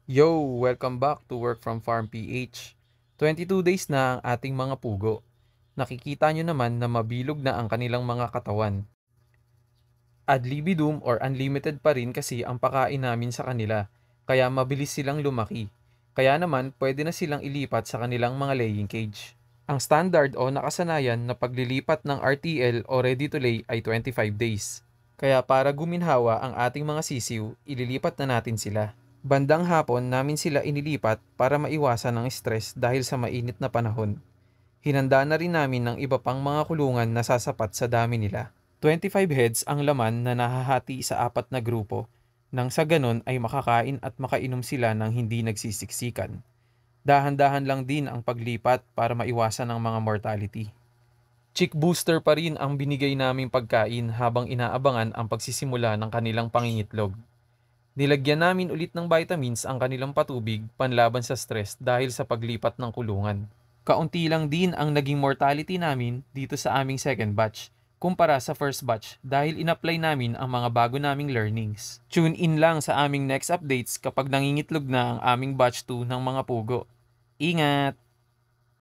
Yo! Welcome back to Work from Farm PH. 2 days na ang ating mga pugo. Nakikita nyo naman na mabilog na ang kanilang mga katawan. Ad libidum or unlimited pa rin kasi ang pakain namin sa kanila, kaya mabilis silang lumaki. Kaya naman pwede na silang ilipat sa kanilang mga laying cage. Ang standard o nakasanayan na paglilipat ng RTL o ready to lay ay 25 days. Kaya para guminhawa ang ating mga sisiw, ililipat na natin sila. Bandang hapon namin sila inilipat para maiwasan ang stress dahil sa mainit na panahon. Hinanda na rin namin ng iba pang mga kulungan na sasapat sa dami nila. 25 heads ang laman na nahahati sa 4 na grupo, nang sa ganon ay makakain at makainom sila ng hindi nagsisiksikan. Dahan-dahan lang din ang paglipat para maiwasan ang mga mortality. Chick booster pa rin ang binigay naming pagkain habang inaabangan ang pagsisimula ng kanilang pangingitlog. Nilagyan namin ulit ng vitamins ang kanilang patubig panlaban sa stress dahil sa paglipat ng kulungan. Kaunti lang din ang naging mortality namin dito sa aming second batch kumpara sa first batch dahil in-apply namin ang mga bago naming learnings. Tune in lang sa aming next updates kapag nangingitlog na ang aming batch 2 ng mga pugo. Ingat!